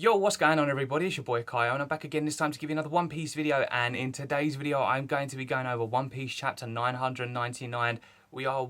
Yo, what's going on everybody? It's your boy Kyle and I'm back again this time to give you another One Piece video, and in today's video I'm going to be going over One Piece chapter 999. We are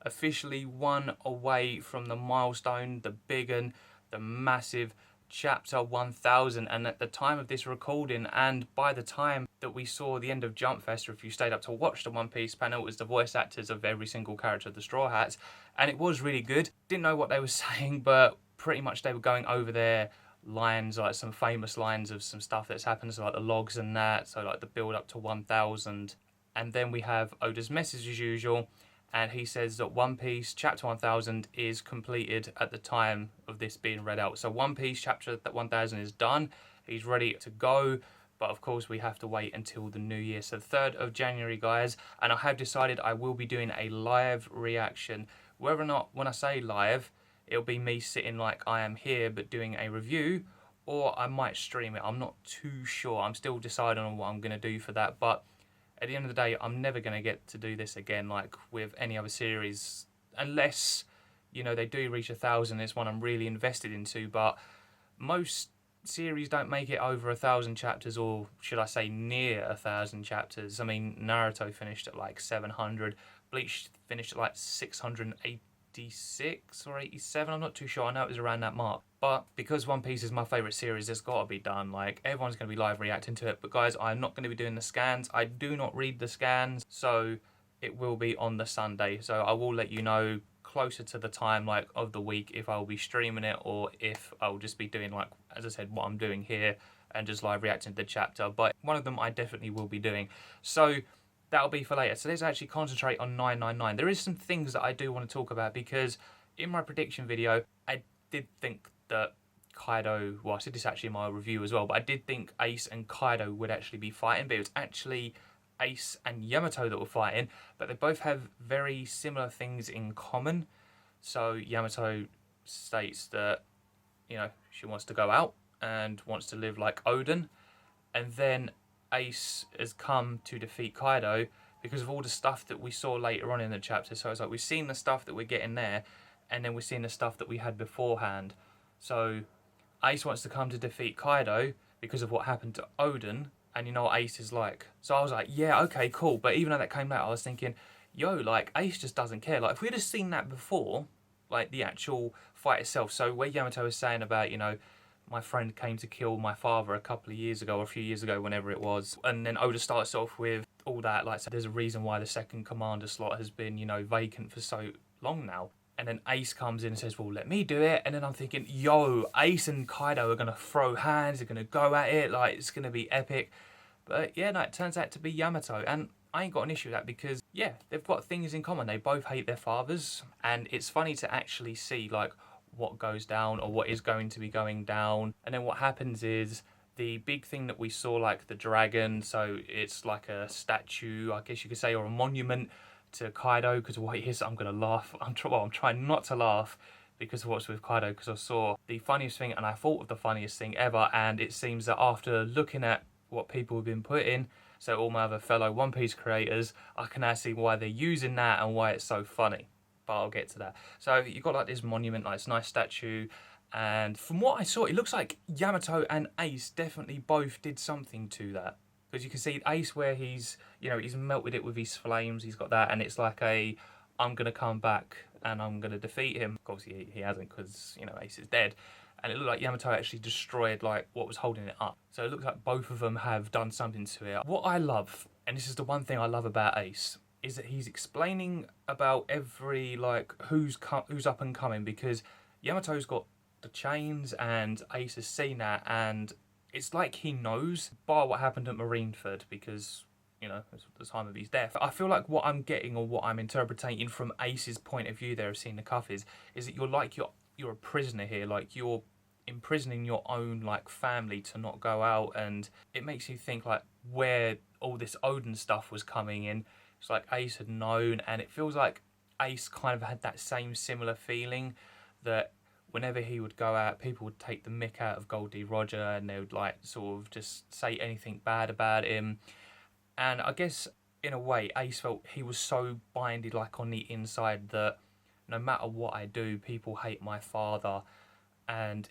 officially one away from the milestone, the big one, the massive chapter 1000, and at the time of this recording and by the time that we saw the end of Jump Fest, or if you stayed up to watch the One Piece panel, it was the voice actors of every single character of the Straw Hats, and it was really good. Didn't know what they were saying, but pretty much they were going over their lines, like some famous lines of some stuff that's happened, so like the logs and that, so like the build up to 1000. And then we have Oda's message as usual, and he says that One Piece chapter 1000 is completed at the time of this being read out. So One Piece chapter 1000 is done, he's ready to go, but of course we have to wait until the new year, so the 3rd of January guys. And I have decided I will be doing a live reaction. Whether or not, when I say live, it'll be me sitting like I am here but doing a review, or I might stream it. I'm not too sure. I'm still deciding on what I'm going to do for that, but at the end of the day, I'm never going to get to do this again like with any other series, unless, you know, they do reach 1000. It's one I'm really invested into, but most series don't make it over 1000 chapters, or should I say near 1000 chapters. I mean, Naruto finished at like 700, Bleach finished at like 686 or 87, I'm not too sure. I know it was around that mark, but because One Piece is my favourite series, it's got to be done. Like, everyone's going to be live reacting to it, but guys, I'm not going to be doing the scans. I do not read the scans, so it will be on the Sunday, so I will let you know closer to the time like of the week if I'll be streaming it, or if I'll just be doing, like, as I said, what I'm doing here and just live reacting to the chapter. But one of them I definitely will be doing, so that'll be for later. So let's actually concentrate on 999. There is some things that I do want to talk about, because in my prediction video, I did think that Kaido, well, I said this actually in my review as well, but I did think Ace and Kaido would actually be fighting, but it was actually Ace and Yamato that were fighting, but they both have very similar things in common. So Yamato states that, you know, she wants to go out and wants to live like Odin, and then Ace has come to defeat Kaido because of all the stuff that we saw later on in the chapter. So it's like we've seen the stuff that we're getting there, and then we're seeing the stuff that we had beforehand. So Ace wants to come to defeat Kaido because of what happened to Odin, and you know what Ace is like. So I was like, yeah, okay, cool. But even though that came out, I was thinking, yo, like, Ace just doesn't care. Like, if we'd have seen that before, like the actual fight itself, so where Yamato was saying about, you know, my friend came to kill my father a couple of years ago, or a few years ago, whenever it was. And then Oda starts off with all that, like, so there's a reason why the second commander slot has been, you know, vacant for so long now. And then Ace comes in and says, well, let me do it. And then I'm thinking, yo, Ace and Kaido are going to throw hands, they're going to go at it, like, it's going to be epic. But yeah, no, it turns out to be Yamato. And I ain't got an issue with that, because, yeah, they've got things in common. They both hate their fathers. And it's funny to actually see, like, what goes down, or what is going to be going down. And then what happens is the big thing that we saw, like the dragon, so it's like a statue, I guess you could say, or a monument to Kaido, because what it is, I'm gonna laugh. I'm trying not to laugh because of what's with Kaido, because I saw the funniest thing and I thought of the funniest thing ever, and it seems that after looking at what people have been putting, so all my other fellow One Piece creators, I can now see why they're using that and why it's so funny. But I'll get to that. So you've got like this monument, like this nice statue, and from what I saw, it looks like Yamato and Ace definitely both did something to that. Because you can see Ace where he's, you know, he's melted it with his flames, he's got that, and it's like a, I'm going to come back and I'm going to defeat him. Of course he hasn't, because, you know, Ace is dead. And it looked like Yamato actually destroyed like what was holding it up. So it looks like both of them have done something to it. What I love, and this is the one thing I love about Ace, is that he's explaining about every, like, who's up and coming, because Yamato's got the chains and Ace has seen that, and it's like he knows, bar what happened at Marineford, because, you know, it's the time of his death. I feel like what I'm getting, or what I'm interpreting from Ace's point of view there of seeing the cuff is that you're a prisoner here, like you're imprisoning your own, like, family to not go out, and it makes you think like where all this Odin stuff was coming in. It's like Ace had known, and it feels like Ace kind of had that same similar feeling, that whenever he would go out, people would take the mick out of Gold D. Roger, and they would, like, sort of just say anything bad about him. And I guess in a way Ace felt he was so binded, like, on the inside, that no matter what I do, people hate my father. And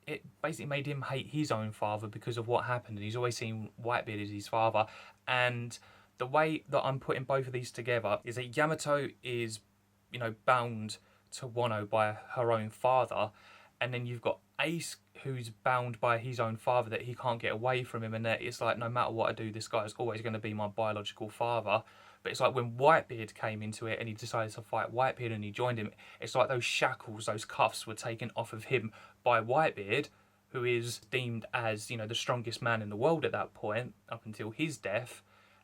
it basically made him hate his own father because of what happened, and he's always seen Whitebeard as his father. And the way that I'm putting both of these together is that Yamato is, you know, bound to Wano by her own father, and then you've got Ace who's bound by his own father, that he can't get away from him, and that it's like no matter what I do, this guy is always going to be my biological father. But it's like when Whitebeard came into it and he decided to fight Whitebeard and he joined him, it's like those shackles, those cuffs were taken off of him by Whitebeard, who is deemed as, you know, the strongest man in the world at that point, up until his death.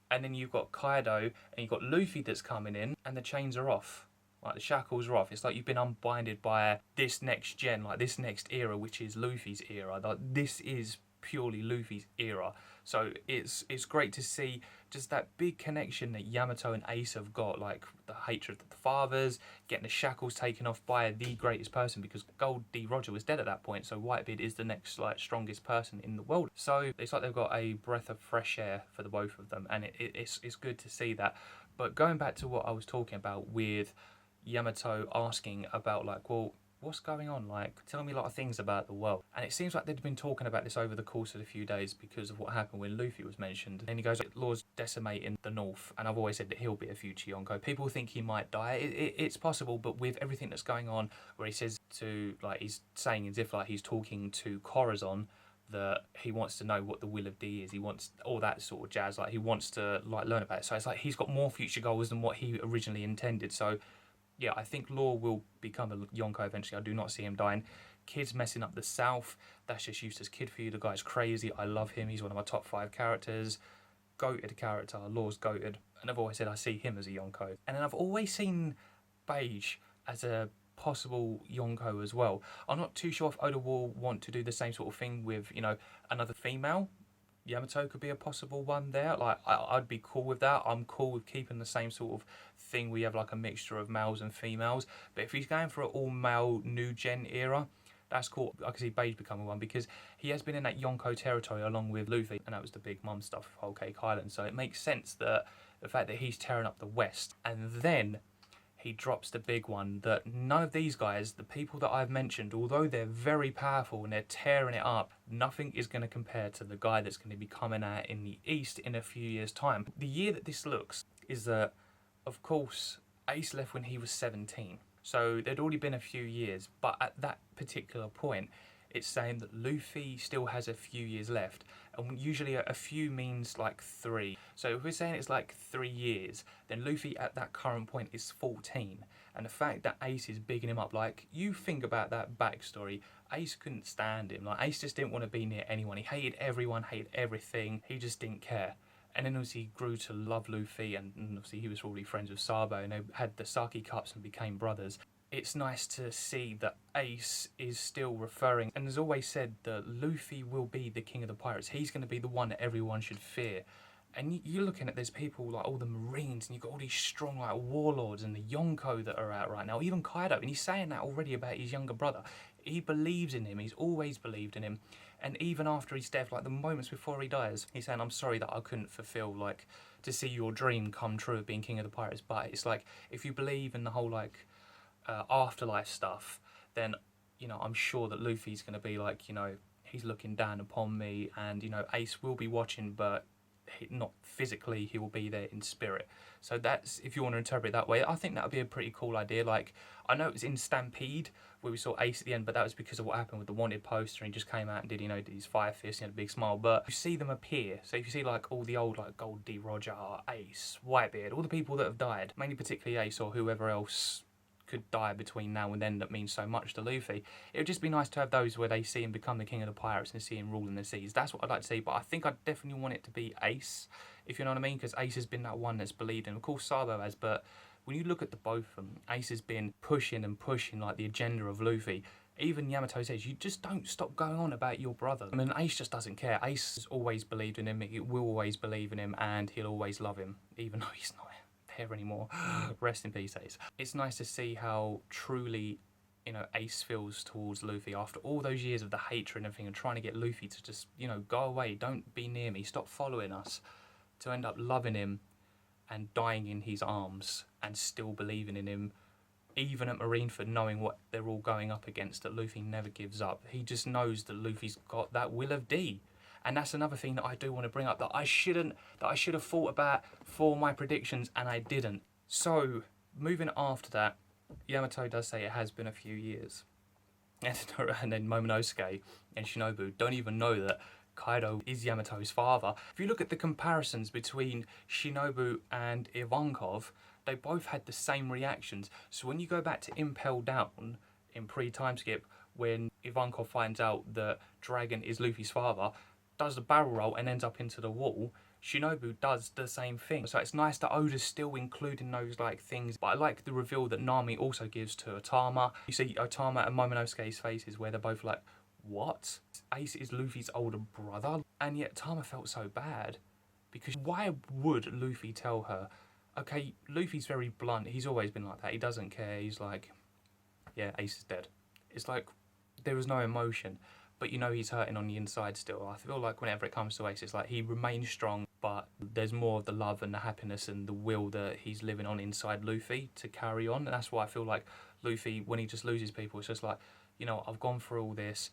And then you've got Kaido and you've got Luffy that's coming in, and the chains are off. Like the shackles are off. It's like you've been unbinded by this next gen, like this next era, which is Luffy's era. Like this is purely Luffy's era. So it's great to see just that big connection that Yamato and Ace have got, like the hatred of the fathers, getting the shackles taken off by the greatest person, because Gold D. Roger was dead at that point, so Whitebeard is the next like strongest person in the world. So it's like they've got a breath of fresh air for the both of them, and it's good to see that. But going back to what I was talking about with Yamato asking about, like, well, what's going on? Like, tell me a lot of things about the world. And it seems like they'd been talking about this over the course of a few days because of what happened when Luffy was mentioned. And he goes, Law's decimating the North, and I've always said that he'll be a future Yonko. People think he might die. It's possible, but with everything that's going on, where he says to, like, he's saying as if like he's talking to Corazon, that he wants to know what the will of D is. He wants all that sort of jazz. Like, he wants to like learn about it. So it's like he's got more future goals than what he originally intended. So yeah, I think Law will become a Yonko eventually. I do not see him dying. Kid's messing up the South. That's just Eustace Kid for you. The guy's crazy. I love him. He's one of my top 5 characters. Goated character. Law's goated. And I've always said I see him as a Yonko. And then I've always seen Beige as a possible Yonko as well. I'm not too sure if Oda will want to do the same sort of thing with, you know, another female. Yamato could be a possible one there. Like, I'd be cool with that. I'm cool with keeping the same sort of thing. We have like a mixture of males and females. But if he's going for an all-male new gen era, that's cool. I can see Beige becoming one, because he has been in that Yonko territory along with Luffy, and that was the big mum stuff of Whole Cake Island. So it makes sense that the fact that he's tearing up the West, and then he drops the big one that none of these guys, the people that I've mentioned, although they're very powerful and they're tearing it up, nothing is going to compare to the guy that's going to be coming out in the East in a few years' time. The year that this looks is that, of course, Ace left when he was 17. So there'd already been a few years, but at that particular point, it's saying that Luffy still has a few years left, and usually a few means like 3. So if we're saying it's like 3 years, then Luffy at that current point is 14. And the fact that Ace is bigging him up, like, you think about that backstory, Ace couldn't stand him. Like, Ace just didn't want to be near anyone. He hated everyone, hated everything. He just didn't care. And then obviously he grew to love Luffy, and obviously he was already friends with Sabo, and they had the Sake Cups and became brothers. It's nice to see that Ace is still referring, and has always said that Luffy will be the king of the pirates. He's going to be the one that everyone should fear. And you're looking at, there's people like all the Marines, and you've got all these strong like warlords and the Yonko that are out right now, even Kaido, and he's saying that already about his younger brother. He believes in him, he's always believed in him. And even after his death, like the moments before he dies, he's saying, I'm sorry that I couldn't fulfill, like, to see your dream come true of being king of the pirates. But it's like, if you believe in the whole like afterlife stuff, then, you know, I'm sure that Luffy's going to be like, you know, he's looking down upon me, and, you know, Ace will be watching, but not physically, he will be there in spirit. So that's, if you want to interpret it that way, I think that would be a pretty cool idea. Like, I know it was in Stampede where we saw Ace at the end, but that was because of what happened with the Wanted poster, and he just came out and did, you know, his fire fist, and had a big smile. But you see them appear, so if you see like all the old like Gold D. Roger, Ace, Whitebeard, all the people that have died, mainly particularly Ace or whoever else could die between now and then that means so much to Luffy, it would just be nice to have those where they see him become the king of the pirates and see him ruling the seas. That's what I'd like to see, but I think I definitely want it to be Ace, if you know what I mean, because Ace has been that one that's believed in. Of course Sabo has, but when you look at the both of them, Ace has been pushing and pushing like the agenda of Luffy. Even Yamato says, you just don't stop going on about your brother. I mean, Ace just doesn't care. Ace has always believed in him, he will always believe in him, and he'll always love him, even though he's not here anymore. Rest in peace, Ace. It's nice to see how truly, you know, Ace feels towards Luffy after all those years of the hatred and everything, and trying to get Luffy to just, you know, go away, don't be near me, stop following us, to end up loving him and dying in his arms and still believing in him even at Marineford, knowing what they're all going up against, that Luffy never gives up. He just knows that Luffy's got that will of D. And that's another thing that I do want to bring up that I should have thought about for my predictions, and I didn't. So, moving after that, Yamato does say it has been a few years. And then Momonosuke and Shinobu don't even know that Kaido is Yamato's father. If you look at the comparisons between Shinobu and Ivankov, they both had the same reactions. So when you go back to Impel Down in pre-time skip, when Ivankov finds out that Dragon is Luffy's father, does the barrel roll and ends up into the wall, Shinobu does the same thing. So it's nice that Oda's still including those like things. But I like the reveal that Nami also gives to Otama. You see Otama and Momonosuke's faces where they're both like, what? Ace is Luffy's older brother? And yet Tama felt so bad. Because why would Luffy tell her, okay, Luffy's very blunt, he's always been like that, he doesn't care, he's like, yeah, Ace is dead. It's like, there was no emotion, but you know he's hurting on the inside still. I feel like whenever it comes to Ace, it's like he remains strong, but there's more of the love and the happiness and the will that he's living on inside Luffy to carry on. And that's why I feel like Luffy, when he just loses people, it's just like, you know, I've gone through all this,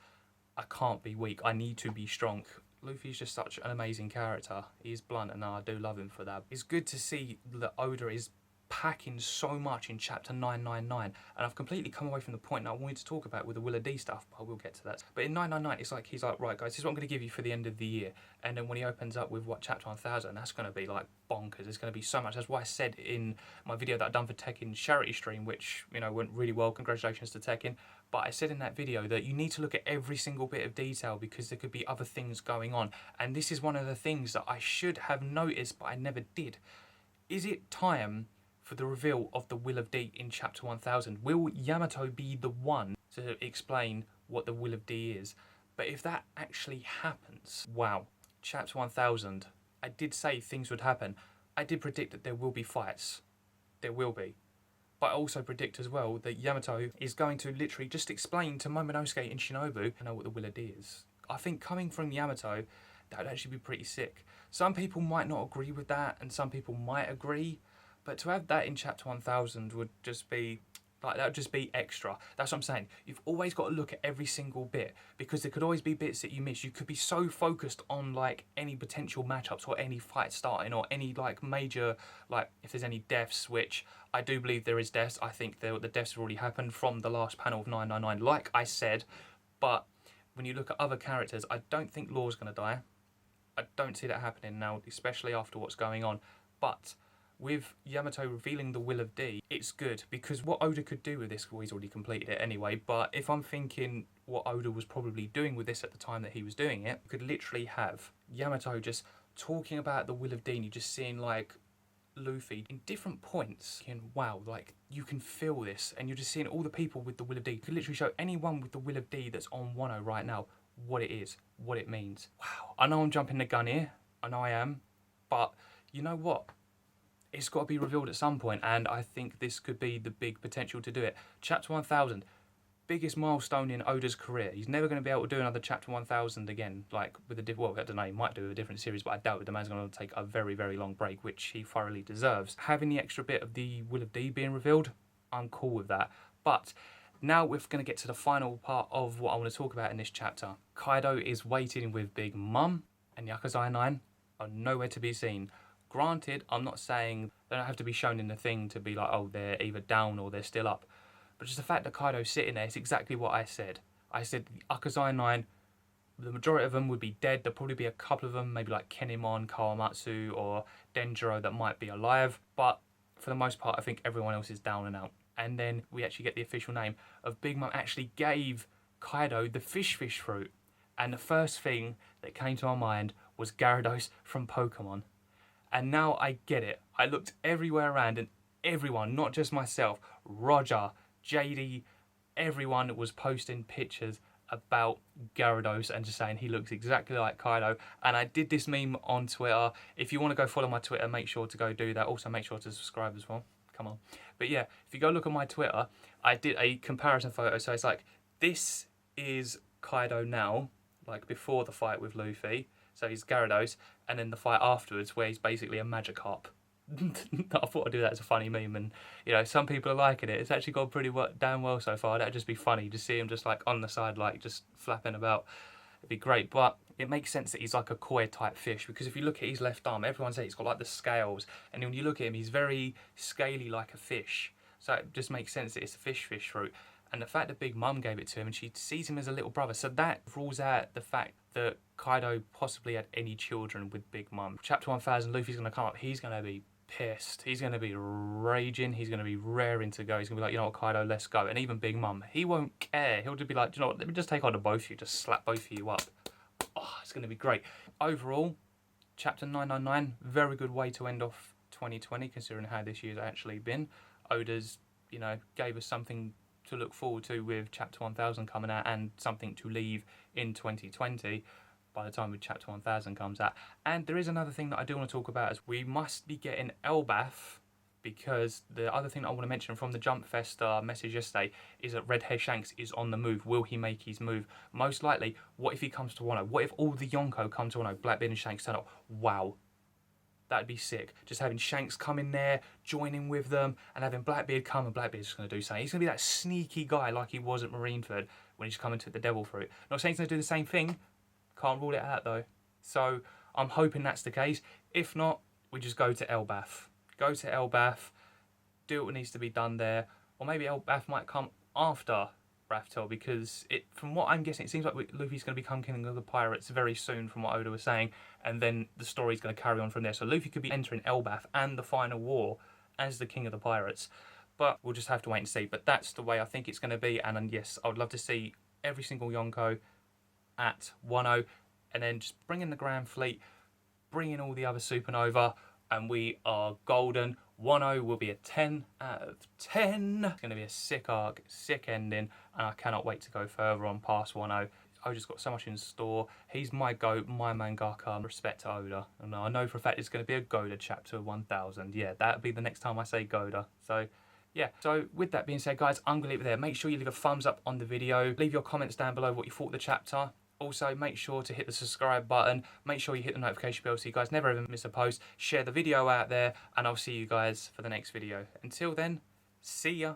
I can't be weak, I need to be strong. Luffy's just such an amazing character. He's blunt and I do love him for that. It's good to see that Oda is packing so much in chapter 999, and I've completely come away from the point that I wanted to talk about with the Will of D stuff, but I will get to that. But in 999, it's like he's like, right guys, this is what I'm going to give you for the end of the year. And then when he opens up with what, chapter 1000, that's going to be like bonkers. There's going to be so much. That's why I said in my video that I've done for Tekken charity stream, which, you know, went really well, congratulations to Tekken. But I said in that video that you need to look at every single bit of detail because there could be other things going on. And this is one of the things that I should have noticed, but I never did. Is it time for the reveal of the Will of D in chapter 1000? Will Yamato be the one to explain what the Will of D is? But if that actually happens, wow, chapter 1000, I did say things would happen. I did predict that there will be fights. There will be. But I also predict as well that Yamato is going to literally just explain to Momonosuke and Shinobu, I know what the Will of D is. I think coming from Yamato, that would actually be pretty sick. Some people might not agree with that, and some people might agree, but to have that in chapter 1000 would just be, like, that would just be extra. That's what I'm saying. You've always got to look at every single bit, because there could always be bits that you miss. You could be so focused on like any potential matchups or any fight starting or any like major, like if there's any deaths, which I do believe there is deaths. I think the deaths have already happened from the last panel of 999, like I said. But when you look at other characters, I don't think Law's going to die. I don't see that happening now, especially after what's going on. But with Yamato revealing the Will of D, it's good, because what Oda could do with this, well, he's already completed it anyway, but if I'm thinking what Oda was probably doing with this at the time that he was doing it, you could literally have Yamato just talking about the Will of D, and you're just seeing like Luffy in different points, and wow, like you can feel this, and you're just seeing all the people with the Will of D. You could literally show anyone with the Will of D that's on Wano right now what it is, what it means. Wow, I know I'm jumping the gun here, I know I am, but you know what? It's got to be revealed at some point, and I think this could be the big potential to do it. Chapter 1000, biggest milestone in Oda's career. He's never going to be able to do another chapter 1000 again, like with a different, well, I don't know, he might do a different series, but I doubt the man's going to take a very, very long break, which he thoroughly deserves. Having the extra bit of the Will of D being revealed, I'm cool with that. But now we're going to get to the final part of what I want to talk about in this chapter. Kaido is waiting with Big Mom, and Yakuza 9 are nowhere to be seen. Granted, I'm not saying they don't have to be shown in the thing to be like, oh, they're either down or they're still up. But just the fact that Kaido's sitting there is exactly what I said. I said the Akazai 9, the majority of them would be dead. There'll probably be a couple of them, maybe like Kinemon, Kawamatsu, or Denjiro that might be alive. But for the most part, I think everyone else is down and out. And then we actually get the official name of Big Mom actually gave Kaido the fish fruit. And the first thing that came to my mind was Gyarados from Pokemon. And now I get it. I looked everywhere around and everyone, not just myself, Roger, JD, everyone was posting pictures about Gyarados and just saying he looks exactly like Kaido. And I did this meme on Twitter. If you want to go follow my Twitter, make sure to go do that. Also make sure to subscribe as well. Come on. But yeah, if you go look at my Twitter, I did a comparison photo. So it's like, this is Kaido now, like before the fight with Luffy. So he's Gyarados, and then the fight afterwards where he's basically a Magikarp. I thought I'd do that as a funny meme, and you know, some people are liking it. It's actually gone pretty damn well so far. That'd just be funny to see him just like on the side, like just flapping about. It'd be great, but it makes sense that he's like a koi type fish, because if you look at his left arm, everyone says he's got like the scales, and when you look at him, he's very scaly like a fish. So it just makes sense that it's a fish fruit. And the fact that Big Mum gave it to him and she sees him as a little brother, so that rules out the fact that Kaido possibly had any children with Big Mum. Chapter 1000, Luffy's going to come up, he's going to be pissed. He's going to be raging, he's going to be raring to go. He's going to be like, you know what, Kaido, let's go. And even Big Mum, he won't care. He'll just be like, you know what, let me just take on to both of you, just slap both of you up. Oh, it's going to be great. Overall, Chapter 999, very good way to end off 2020, considering how this year's actually been. Oda's, you know, gave us something to look forward to with Chapter 1000 coming out, and something to leave in 2020 by the time Chapter 1000 comes out. And there is another thing that I do want to talk about, is we must be getting Elbaf, because the other thing that I want to mention from the Jump Fest message yesterday is that Red Hair Shanks is on the move. Will he make his move? Most likely. What if he comes to Wano? What if all the Yonko come to Wano? Blackbeard and Shanks turn up. Wow. That'd be sick. Just having Shanks come in there, joining with them, and having Blackbeard come, and Blackbeard's just going to do something. He's going to be that sneaky guy like he was at Marineford when he's coming to the Devil Fruit. Not saying he's going to do the same thing. Can't rule it out, though. So I'm hoping that's the case. If not, we just go to Elbaf. Go to Elbaf, do what needs to be done there. Or maybe Elbaf might come after Raftel, because from what I'm guessing, it seems like Luffy's going to become King of the Pirates very soon, from what Oda was saying, and then the story's going to carry on from there. So Luffy could be entering Elbaf and the final war as the King of the Pirates, but we'll just have to wait and see. But that's the way I think it's going to be, and yes, I would love to see every single Yonko at Wano, and then just bring in the Grand Fleet, bring in all the other Supernova, and we are golden. Wano will be a 10 out of 10. It's going to be a sick arc, sick ending, and I cannot wait to go further on past Wano. Oda's got so much in store. He's my GOAT, my mangaka. Respect to Oda. And I know for a fact it's going to be a Goda chapter 1000. Yeah, that'll be the next time I say Goda. So yeah, so with that being said, guys, I'm going to leave it there. Make sure you leave a thumbs up on the video. Leave your comments down below what you thought of the chapter. Also, make sure to hit the subscribe button. Make sure you hit the notification bell so you guys never ever miss a post. Share the video out there, and I'll see you guys for the next video. Until then, see ya.